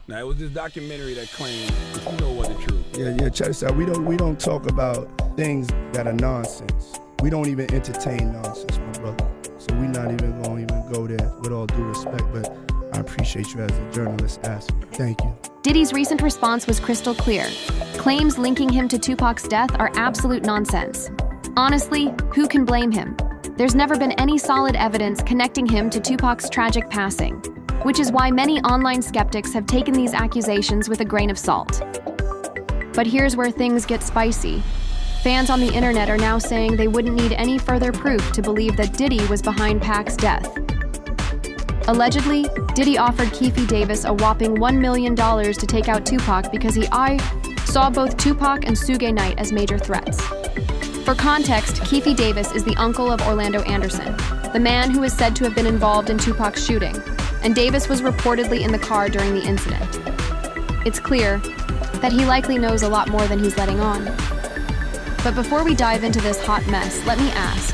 Now, it was this documentary that claimed, if you know what the truth. Yeah, check this out. We don't talk about things that are nonsense. We don't even entertain nonsense, my brother. So we're not even going to even go there, with all due respect, but I appreciate you as a journalist asking. Thank you. Diddy's recent response was crystal clear. Claims linking him to Tupac's death are absolute nonsense. Honestly, who can blame him? There's never been any solid evidence connecting him to Tupac's tragic passing, which is why many online skeptics have taken these accusations with a grain of salt. But here's where things get spicy. Fans on the internet are now saying they wouldn't need any further proof to believe that Diddy was behind Pac's death. Allegedly, Diddy offered Keefe Davis a whopping $1 million to take out Tupac because he saw both Tupac and Suge Knight as major threats. For context, Keefe Davis is the uncle of Orlando Anderson, the man who is said to have been involved in Tupac's shooting, and Davis was reportedly in the car during the incident. It's clear that he likely knows a lot more than he's letting on. But before we dive into this hot mess, let me ask,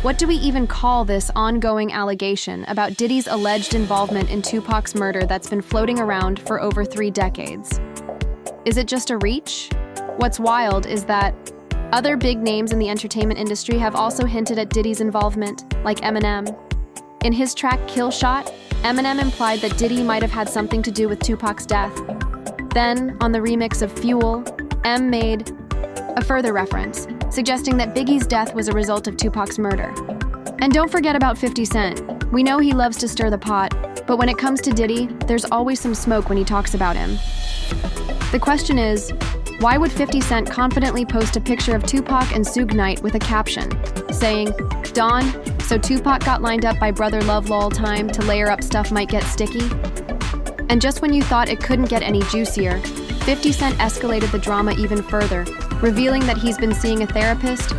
what do we even call this ongoing allegation about Diddy's alleged involvement in Tupac's murder that's been floating around for over 3 decades? Is it just a reach? What's wild is that other big names in the entertainment industry have also hinted at Diddy's involvement, like Eminem. In his track Kill Shot, Eminem implied that Diddy might have had something to do with Tupac's death. Then, on the remix of Fuel, M made a further reference, suggesting that Biggie's death was a result of Tupac's murder. And don't forget about 50 Cent. We know he loves to stir the pot, but when it comes to Diddy, there's always some smoke when he talks about him. The question is, why would 50 Cent confidently post a picture of Tupac and Suge Knight with a caption saying, "Dawn, so Tupac got lined up by Brother Love Lol time to layer up stuff might get sticky?" And just when you thought it couldn't get any juicier, 50 Cent escalated the drama even further, revealing that he's been seeing a therapist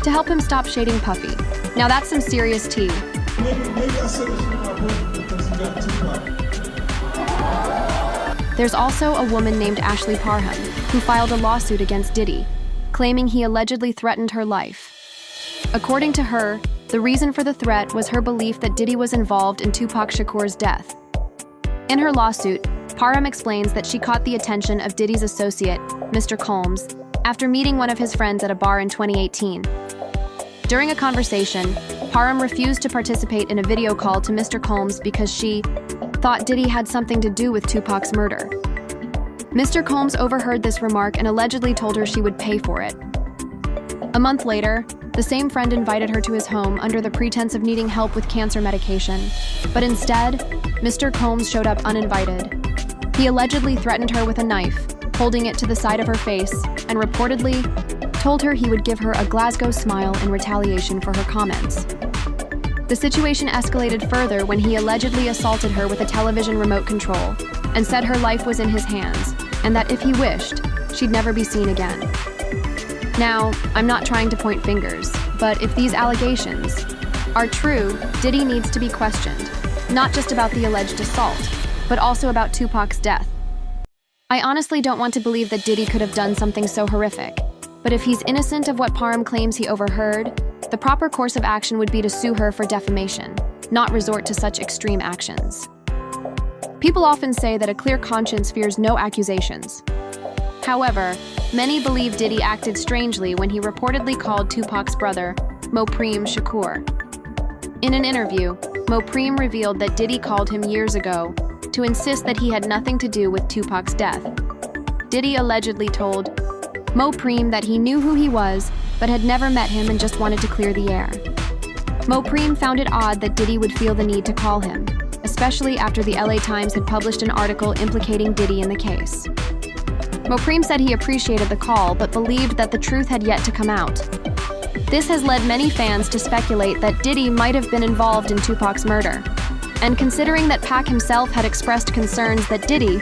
to help him stop shading Puffy. Now that's some serious tea. Maybe I said this to my boyfriend because he got Tupac. There's also a woman named Ashley Parham who filed a lawsuit against Diddy, claiming he allegedly threatened her life. According to her, the reason for the threat was her belief that Diddy was involved in Tupac Shakur's death. In her lawsuit, Parham explains that she caught the attention of Diddy's associate, Mr. Combs, after meeting one of his friends at a bar in 2018. During a conversation, Parham refused to participate in a video call to Mr. Combs because she thought Diddy had something to do with Tupac's murder. Mr. Combs overheard this remark and allegedly told her she would pay for it. A month later, the same friend invited her to his home under the pretense of needing help with cancer medication. But instead, Mr. Combs showed up uninvited. He allegedly threatened her with a knife, holding it to the side of her face, and reportedly told her he would give her a Glasgow smile in retaliation for her comments. The situation escalated further when he allegedly assaulted her with a television remote control and said her life was in his hands and that if he wished, she'd never be seen again. Now, I'm not trying to point fingers, but if these allegations are true, Diddy needs to be questioned, not just about the alleged assault, but also about Tupac's death. I honestly don't want to believe that Diddy could have done something so horrific, but if he's innocent of what Parham claims he overheard, the proper course of action would be to sue her for defamation, not resort to such extreme actions. People often say that a clear conscience fears no accusations. However, many believe Diddy acted strangely when he reportedly called Tupac's brother, Mopreme Shakur. In an interview, Mopreme revealed that Diddy called him years ago to insist that he had nothing to do with Tupac's death. Diddy allegedly told Mopreme that he knew who he was, but had never met him and just wanted to clear the air. Mopreme found it odd that Diddy would feel the need to call him, especially after the LA Times had published an article implicating Diddy in the case. Mopreme said he appreciated the call, but believed that the truth had yet to come out. This has led many fans to speculate that Diddy might have been involved in Tupac's murder. And considering that Pac himself had expressed concerns that Diddy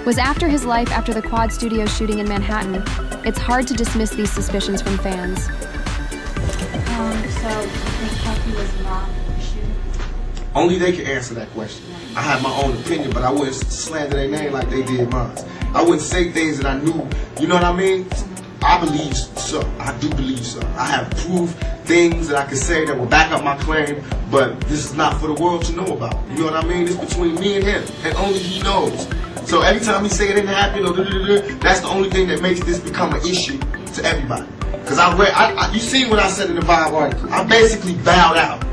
was after his life after the Quad Studio shooting in Manhattan, it's hard to dismiss these suspicions from fans. So you think Puffy was involved in the shooting? Only they can answer that question. I have my own opinion, but I wouldn't slander their name like they did mine. I wouldn't say things that I knew, you know what I mean? I believe so. I do believe so. I have proof, things that I can say that will back up my claim, but this is not for the world to know about. You know what I mean? It's between me and him, and only he knows. So every time he say it didn't happen, or that's the only thing that makes this become an issue to everybody. Because you seen what I said in the Vibe article. I basically bowed out.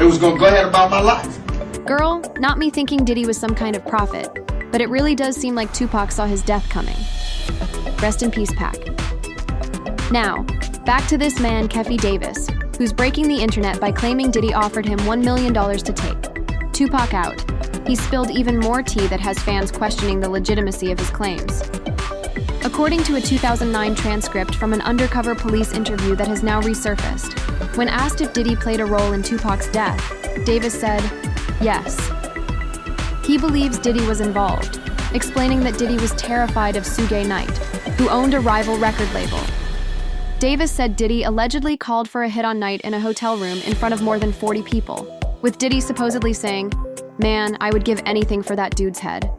It was gonna go ahead about my life. Girl, not me thinking Diddy was some kind of prophet, but it really does seem like Tupac saw his death coming. Rest in peace, Pac. Now, back to this man, Kefi Davis, who's breaking the internet by claiming Diddy offered him $1 million to take. Tupac out. He spilled even more tea that has fans questioning the legitimacy of his claims. According to a 2009 transcript from an undercover police interview that has now resurfaced, when asked if Diddy played a role in Tupac's death, Davis said, yes. He believes Diddy was involved, explaining that Diddy was terrified of Suge Knight, who owned a rival record label. Davis said Diddy allegedly called for a hit on Knight in a hotel room in front of more than 40 people, with Diddy supposedly saying, "Man, I would give anything for that dude's head."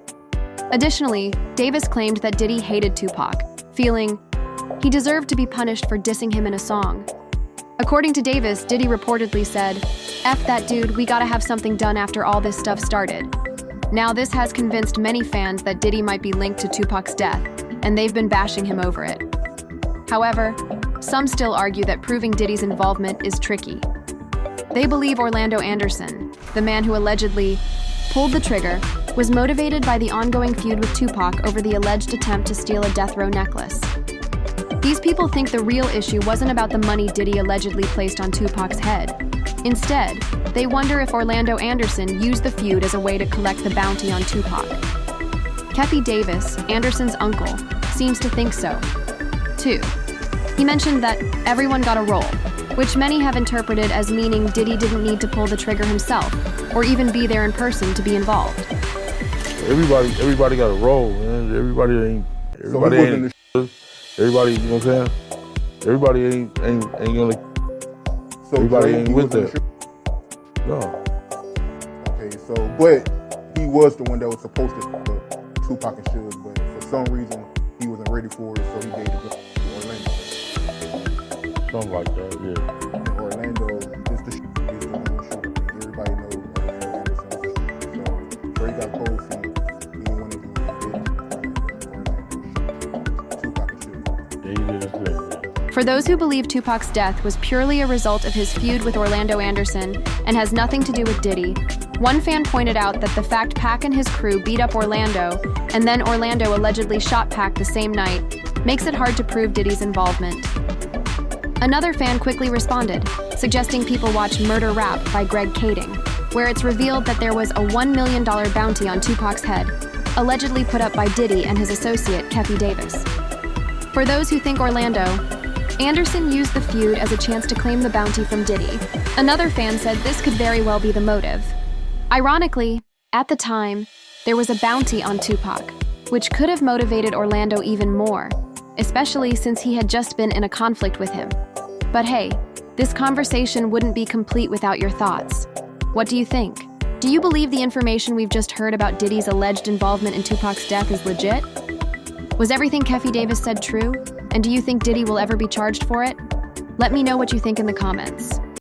Additionally, Davis claimed that Diddy hated Tupac, feeling he deserved to be punished for dissing him in a song. According to Davis, Diddy reportedly said, "F that dude, we gotta have something done after all this stuff started." Now this has convinced many fans that Diddy might be linked to Tupac's death, and they've been bashing him over it. However, some still argue that proving Diddy's involvement is tricky. They believe Orlando Anderson, the man who allegedly pulled the trigger, was motivated by the ongoing feud with Tupac over the alleged attempt to steal a death row necklace. These people think the real issue wasn't about the money Diddy allegedly placed on Tupac's head. Instead, they wonder if Orlando Anderson used the feud as a way to collect the bounty on Tupac. Kefi Davis, Anderson's uncle, seems to think so, too. He mentioned that everyone got a role, which many have interpreted as meaning Diddy didn't need to pull the trigger himself, or even be there in person to be involved. Everybody got a role, man. Everybody, you know what I'm saying? Everybody ain't gonna, so everybody ain't with that. No. Okay, so, but he was the one that was supposed to put Tupac and Suge, but for some reason, he wasn't ready for it, so he gave it to Orlando. Something like that, yeah. And Orlando is the is the one who shoot. Everybody knows Orlando Anderson is the shoot. So Dre got cold feet. He didn't want to do it. Tupac and Suge. Yeah, he did his thing, yeah. For those who believe Tupac's death was purely a result of his feud with Orlando Anderson and has nothing to do with Diddy, one fan pointed out that the fact Pac and his crew beat up Orlando and then Orlando allegedly shot Pac the same night makes it hard to prove Diddy's involvement. Another fan quickly responded, suggesting people watch Murder Rap by Greg Kading, where it's revealed that there was a $1 million bounty on Tupac's head, allegedly put up by Diddy and his associate Kefi Davis. For those who think Orlando, Anderson used the feud as a chance to claim the bounty from Diddy. Another fan said this could very well be the motive. Ironically, at the time, there was a bounty on Tupac, which could have motivated Orlando even more, especially since he had just been in a conflict with him. But hey, this conversation wouldn't be complete without your thoughts. What do you think? Do you believe the information we've just heard about Diddy's alleged involvement in Tupac's death is legit? Was everything Kefi Davis said true? And do you think Diddy will ever be charged for it? Let me know what you think in the comments.